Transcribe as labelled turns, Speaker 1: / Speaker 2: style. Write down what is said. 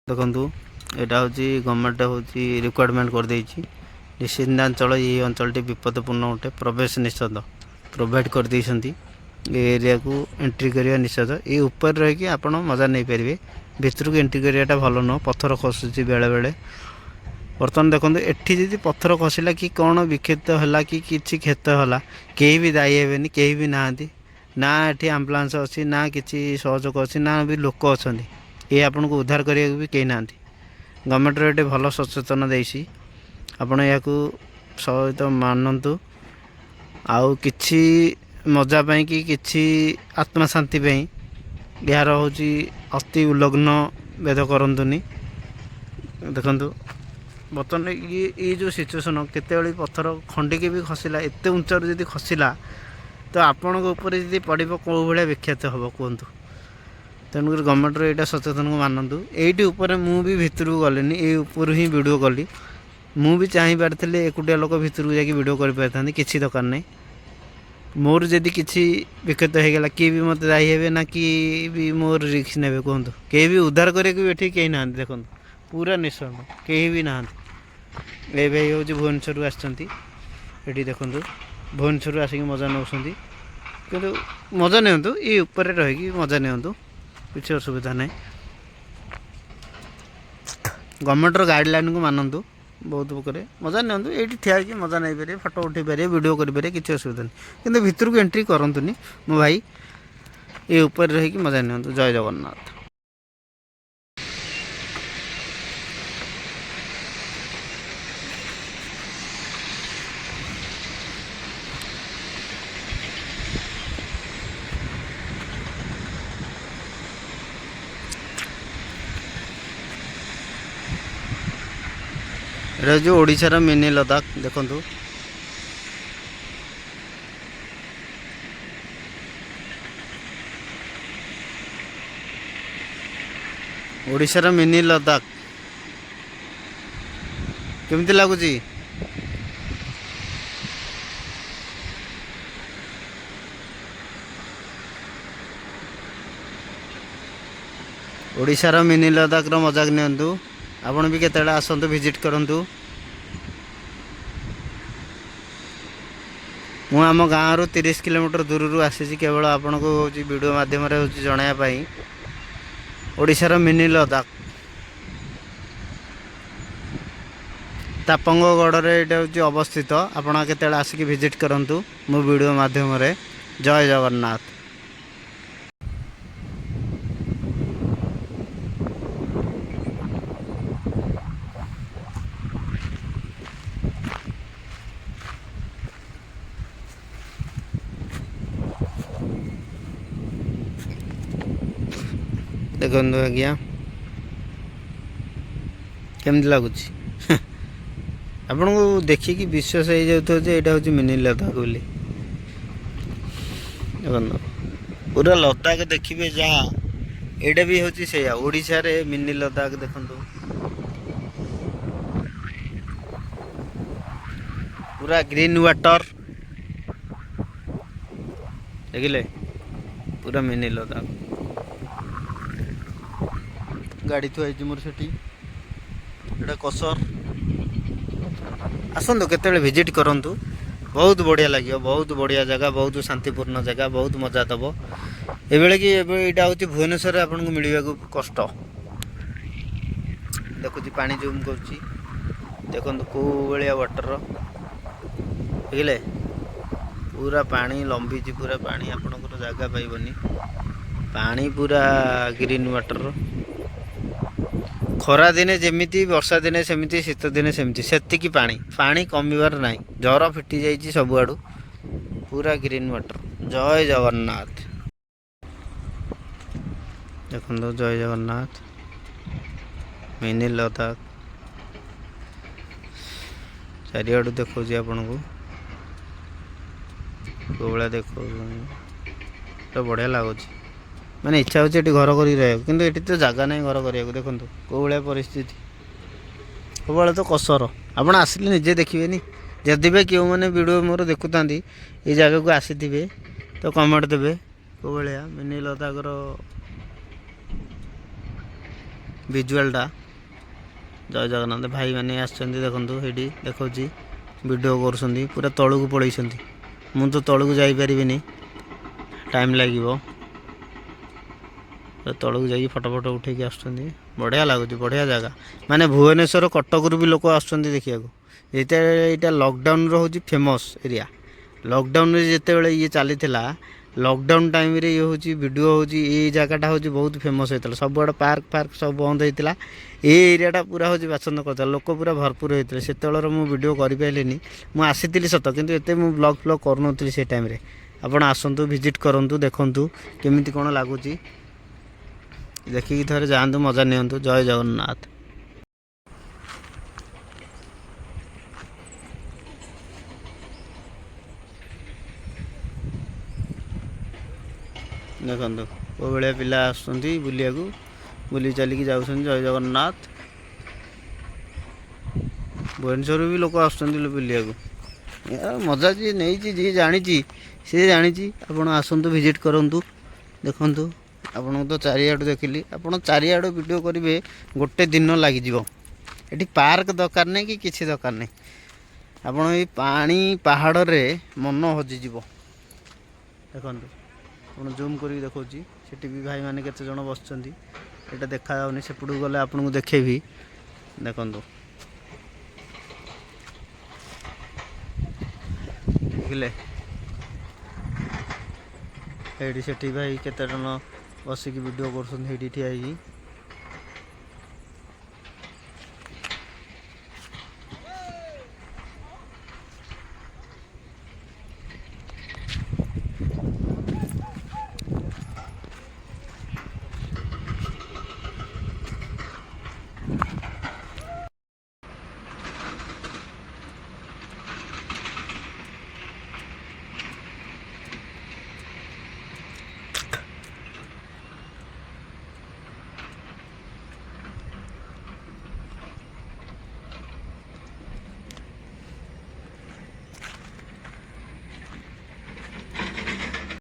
Speaker 1: ଦେଖନ୍ତୁ ଏଇଟା ହେଉଛି ଗଭର୍ଣ୍ଣମେଣ୍ଟ ହେଉଛି ରିକ୍ୱାରମେଣ୍ଟ କରିଦେଇଛି ନିଶ୍ଚିନ୍ତାଞ୍ଚଳ ଏଇ ଅଞ୍ଚଳଟି ବିପଦପୂର୍ଣ୍ଣ ଅଟେ ପ୍ରବେଶ ନିଷେଧ ପ୍ରୋଭାଇଡ଼ କରିଦେଇଛନ୍ତି। ଏ ଏରିଆକୁ ଏଣ୍ଟ୍ରି କରିବା ନିଷେଧ। ଏଇ ଉପରେ ରହିକି ଆପଣ ମଜା ନେଇପାରିବେ, ଭିତରକୁ ଏଣ୍ଟ୍ରି କରିବାଟା ଭଲ ନୁହଁ। ପଥର ଖସୁଛି ବେଳେବେଳେ। ବର୍ତ୍ତମାନ ଦେଖନ୍ତୁ ଏଠି ଯଦି ପଥର ଖସିଲା କି କ'ଣ ବିକ୍ଷତ ହେଲା କି କିଛି କ୍ଷତ ହେଲା, କେହି ବି ଦାୟୀ ହେବେନି, କେହି ବି ନାହାନ୍ତି। ନା ଏଠି ଆମ୍ବୁଲାନ୍ସ ଅଛି, ନା କିଛି ସହଯୋଗ ଅଛି, ନା ବି ଲୋକ ଅଛନ୍ତି। ଏ ଆପଣଙ୍କୁ ଉଦ୍ଧାର କରିବାକୁ ବି କେହି ନାହାନ୍ତି। ଗଭର୍ଣ୍ଣମେଣ୍ଟର ଏଠି ଭଲ ସଚେତନ ଦେଇଛି, ଆପଣ ଏହାକୁ ସହିତ ମାନନ୍ତୁ। ଆଉ କିଛି ମଜା ପାଇଁ କି କିଛି ଆତ୍ମା ଶାନ୍ତି ପାଇଁ ଏହାର ହେଉଛି ଅତି ଉଲ୍ଲଗ୍ନ ଭେଦ କରନ୍ତୁନି। ଦେଖନ୍ତୁ ବର୍ତ୍ତମାନ ଏଇ ଯେଉଁ ସିଚୁଏସନ୍, କେତେବେଳେ ପଥର ଖଣ୍ଡିକି ବି ଖସିଲା, ଏତେ ଉଞ୍ଚାରୁ ଯଦି ଖସିଲା ତ ଆପଣଙ୍କ ଉପରେ ଯଦି ପଡ଼ିବ କେଉଁ ଭଳିଆ ବିକ୍ଷତ ହେବ କୁହନ୍ତୁ। ତେଣୁକରି ଗଭର୍ଣ୍ଣମେଣ୍ଟର ଏଇଟା ସଚେତନକୁ ମାନନ୍ତୁ। ଏଇଠି ଉପରେ ମୁଁ ବି ଭିତରକୁ ଗଲିନି, ଏଇ ଉପରୁ ହିଁ ଭିଡ଼ିଓ କଲି। ମୁଁ ବି ଚାହିଁପାରିଥିଲି ଏକୁଟିଆ ଲୋକ ଭିତରକୁ ଯାଇକି ଭିଡ଼ିଓ କରିପାରିଥାନ୍ତି, କିଛି ଦରକାର ନାହିଁ। ମୋର ଯଦି କିଛି ବିକ୍ଷତ ହେଇଗଲା, କିଏ ବି ମୋତେ ଦାୟୀ ହେବେ ନା କିଏ ବି ମୋର ରିକ୍ସ ନେବେ କୁହନ୍ତୁ। କେହି ବି ଉଦ୍ଧାର କରିବାକୁ ବି ଏଠି କେହି ନାହାନ୍ତି। ଦେଖନ୍ତୁ ପୁରା ନିଃସଙ୍ଗ, କେହି ବି ନାହାନ୍ତି। ଏ ଭାଇ ହେଉଛି ଭୁବନେଶ୍ୱରରୁ ଆସିଛନ୍ତି। ଏଠି ଦେଖନ୍ତୁ ଭୁବନେଶ୍ୱରରୁ ଆସିକି ମଜା ନେଉଛନ୍ତି। କିନ୍ତୁ ମଜା ନିଅନ୍ତୁ, ଏଇ ଉପରେ ରହିକି ମଜା ନିଅନ୍ତୁ, କିଛି ଅସୁବିଧା ନାହିଁ। ଗଭର୍ଣ୍ଣମେଣ୍ଟର ଗାଇଡ଼ଲାଇନ୍କୁ ମାନନ୍ତୁ, ବହୁତ ପ୍ରକାର ମଜା ନିଅନ୍ତୁ। ଏଇଠି ଠିଆ ହେଇକି ମଜା ନେଇପାରିବେ, ଫଟୋ ଉଠାଇ ପାରିବେ, ଭିଡ଼ିଓ କରିପାରିବେ, କିଛି ଅସୁବିଧା ନାହିଁ। କିନ୍ତୁ ଭିତରକୁ ଏଣ୍ଟ୍ରି କରନ୍ତୁନି ମୋ ଭାଇ, ଏ ଉପରେ ରହିକି ମଜା ନିଅନ୍ତୁ। ଜୟ ଜଗନ୍ନାଥ। এটা হচ্ছে ওড়িশার মিনি লଦାଖ। ଦେଖନ୍ତୁ ଓଡ଼ିଶାର ମିନି ଲଦାଖ କେମିତି ଲାଗୁଛି? ଓଡ଼ିଶାର ମିନି ଲଦାଖର ମଜାକ ନିଅନ୍ତୁ। ଆପଣ ବି କେତେବେଳେ ଆସନ୍ତୁ, ଭିଜିଟ୍ କରନ୍ତୁ। ମୁଁ ଆମ ଗାଁରୁ 30 କିଲୋମିଟର ଦୂରରୁ ଆସିଛି କେବଳ ଆପଣଙ୍କୁ ହେଉଛି ଭିଡ଼ିଓ ମାଧ୍ୟମରେ ହେଉଛି ଜଣାଇବା ପାଇଁ। ଓଡ଼ିଶାର ମିନି ଲଦାଖ ତାପଙ୍ଗଗଡ଼ରେ ଏଇଟା ହେଉଛି ଅବସ୍ଥିତ। ଆପଣ କେତେବେଳେ ଆସିକି ଭିଜିଟ୍ କରନ୍ତୁ ମୋ ଭିଡ଼ିଓ ମାଧ୍ୟମରେ। ଜୟ ଜଗନ୍ନାଥ। ଦେଖନ୍ତୁ ଆଜ୍ଞା କେମିତି ଲାଗୁଛି? ଆପଣଙ୍କୁ ଦେଖିକି ବିଶ୍ୱାସ ହେଇଯାଉଥିବ ଯେ ଏଇଟା ହେଉଛି ମିନି ଲଦାଖ ବୋଲି। ଦେଖନ୍ତୁ ପୁରା ଲଦାଖ ଦେଖିବେ ଯାହା, ଏଇଟା ବି ହେଉଛି ସେଇଆ, ଓଡ଼ିଶାରେ ମିନି ଲଦାଖ। ଦେଖନ୍ତୁ ପୁରା ଗ୍ରୀନ୍ ୱାଟର, ଦେଖିଲେ ପୁରା ମିନି ଲଦାଖ। ଗାଡ଼ି ଥୁଆ ହେଇଛି ମୋର ସେଠି, ଏଇଟା କସର। ଆସନ୍ତୁ କେତେବେଳେ ଭିଜିଟ୍ କରନ୍ତୁ, ବହୁତ ବଢ଼ିଆ ଲାଗିବ। ବହୁତ ବଢ଼ିଆ ଜାଗା, ବହୁତ ଶାନ୍ତିପୂର୍ଣ୍ଣ ଜାଗା, ବହୁତ ମଜା ଦେବ। ଏବେଳେ କି ଏବେ ଏଇଟା ହେଉଛି ଭୁବନେଶ୍ୱରରେ ଆପଣଙ୍କୁ ମିଳିବାକୁ କଷ୍ଟ। ଦେଖୁଛି ପାଣି ଜୁମ୍ କରୁଛି, ଦେଖନ୍ତୁ କେଉଁ ଭଳିଆ ୱାଟର, ଦେଖିଲେ ପୁରା ପାଣି ଲମ୍ବିଛି, ପୁରା ପାଣି ଆପଣଙ୍କର ଜାଗା ପାଇବନି। ପାଣି ପୁରା ଗ୍ରୀନ୍ ୱାଟର। ଖରା ଦିନେ ଯେମିତି, ବର୍ଷା ଦିନେ ସେମିତି, ଶୀତ ଦିନେ ସେମିତି, ସେତିକି ପାଣି। ପାଣି କମିବାର ନାହିଁ, ଝର ଫିଟି ଯାଇଛି ସବୁଆଡ଼ୁ, ପୁରା ଗ୍ରୀନ୍ ୱାଟର। ଜୟ ଜଗନ୍ନାଥ। ଦେଖନ୍ତୁ ଜୟ ଜଗନ୍ନାଥ, ମିନି ଲଦାଖ ଚାରିଆଡ଼ୁ ଦେଖାଉଛି ଆପଣଙ୍କୁ, କେଉଁଭଳିଆ ଦେଖାଉଛି, ତ ବଢ଼ିଆ ଲାଗୁଛି। ମାନେ ଇଚ୍ଛା ହେଉଛି ଏଠି ଘର କରିକି ରହିବାକୁ, କିନ୍ତୁ ଏଠି ତ ଜାଗା ନାହିଁ ଘର କରିବାକୁ। ଦେଖନ୍ତୁ କେଉଁ ଭଳିଆ ପରିସ୍ଥିତି, ସବୁବେଳେ ତ କସର। ଆପଣ ଆସିଲେ ନିଜେ ଦେଖିବେନି। ଯଦି ବି କେଉଁମାନେ ଭିଡ଼ିଓ ମୋର ଦେଖୁଥାନ୍ତି ଏ ଜାଗାକୁ ଆସିଥିବେ ତ କମେଣ୍ଟ ଦେବେ କେଉଁ ଭଳିଆ ମିନି ଲଦାଖର ଭିଜୁଆଲଟା। ଜୟ ଜଗନ୍ନାଥ। ଭାଇମାନେ ଆସିଛନ୍ତି ଦେଖନ୍ତୁ, ସେଇଠି ଦେଖାଉଛି ଭିଡ଼ିଓ କରୁଛନ୍ତି, ପୁରା ତଳକୁ ପଳେଇଛନ୍ତି। ମୁଁ ତ ତଳକୁ ଯାଇପାରିବିନି, ଟାଇମ୍ ଲାଗିବ। ତଳକୁ ଯାଇକି ଫଟୋ ଫଟୋ ଉଠେଇକି ଆସୁଛନ୍ତି। ବଢ଼ିଆ ଲାଗୁଛି, ବଢ଼ିଆ ଜାଗା। ମାନେ ଭୁବନେଶ୍ୱର କଟକରୁ ବି ଲୋକ ଆସୁଛନ୍ତି ଦେଖିବାକୁ। ଏଇଟା ଲକଡାଉନର ହେଉଛି ଫେମସ୍ ଏରିଆ। ଲକଡାଉନରେ ଯେତେବେଳେ ଇଏ ଚାଲିଥିଲା, ଲକଡାଉନ୍ ଟାଇମ୍ରେ ଇଏ ହେଉଛି ଭିଡ଼ିଓ ହେଉଛି, ଏଇ ଜାଗାଟା ହେଉଛି ବହୁତ ଫେମସ୍ ହେଇଥିଲା। ସବୁଆଡ଼େ ପାର୍କ ଫାର୍କ ସବୁ ବନ୍ଦ ହେଇଥିଲା, ଏଇ ଏରିଆଟା ପୁରା ହେଉଛି ବାସନ୍ଦ କରିଥିଲା। ଲୋକ ପୁରା ଭରପୁର ହେଇଥିଲେ। ସେତେବେଳର ମୁଁ ଭିଡ଼ିଓ କରିପାରିଲିନି, ମୁଁ ଆସିଥିଲି ସତ, କିନ୍ତୁ ଏତେ ମୁଁ ବ୍ଲଗ୍ ଫ୍ଲଗ୍ କରୁନଥିଲି ସେ ଟାଇମ୍ରେ। ଆପଣ ଆସନ୍ତୁ, ଭିଜିଟ୍ କରନ୍ତୁ, ଦେଖନ୍ତୁ କେମିତି କ'ଣ ଲାଗୁଛି, ଦେଖିକି ଥରେ ଯାଆନ୍ତୁ, ମଜା ନିଅନ୍ତୁ। ଜୟ ଜଗନ୍ନାଥ। ଦେଖନ୍ତୁ କେଉଁ ଭଳିଆ ପିଲା ଆସୁଛନ୍ତି ବୁଲିବାକୁ, ବୁଲି ଚାଲିକି ଯାଉଛନ୍ତି। ଜୟ ଜଗନ୍ନାଥ। ଭୁବନେଶ୍ୱରରୁ ବି ଲୋକ ଆସୁଛନ୍ତି ବୁଲିବାକୁ। ମଜା ଯିଏ ନେଇଛି, ଯିଏ ଜାଣିଛି, ସିଏ ଜାଣିଛି। ଆପଣ ଆସନ୍ତୁ, ଭିଜିଟ୍ କରନ୍ତୁ, ଦେଖନ୍ତୁ। ଆପଣଙ୍କୁ ତ ଚାରିଆଡ଼ୁ ଦେଖିଲି, ଆପଣ ଚାରିଆଡ଼ୁ ଭିଡ଼ିଓ କରିବେ, ଗୋଟେ ଦିନ ଲାଗିଯିବ। ଏଠି ପାର୍କ ଦରକାର ନାହିଁ କି କିଛି ଦରକାର ନାହିଁ। ଆପଣ ଏଇ ପାଣି ପାହାଡ଼ରେ ମନ ହଜିଯିବ। ଦେଖନ୍ତୁ, ଆପଣ ଜୁମ୍ କରିକି ଦେଖାଉଛି, ସେଠି ବି ଭାଇମାନେ କେତେ ଜଣ ବସିଛନ୍ତି। ଏଇଟା ଦେଖାଯାଉନି, ସେପଟକୁ ଗଲେ ଆପଣଙ୍କୁ ଦେଖେଇବି। ଦେଖନ୍ତୁ, ଦେଖିଲେ ଏଇଠି ସେଠି ଭାଇ କେତେ ଜଣ ବସିକି ଭିଡ଼ିଓ କରୁଛନ୍ତି ସେଇଠି ଠିଆ ହେଇକି।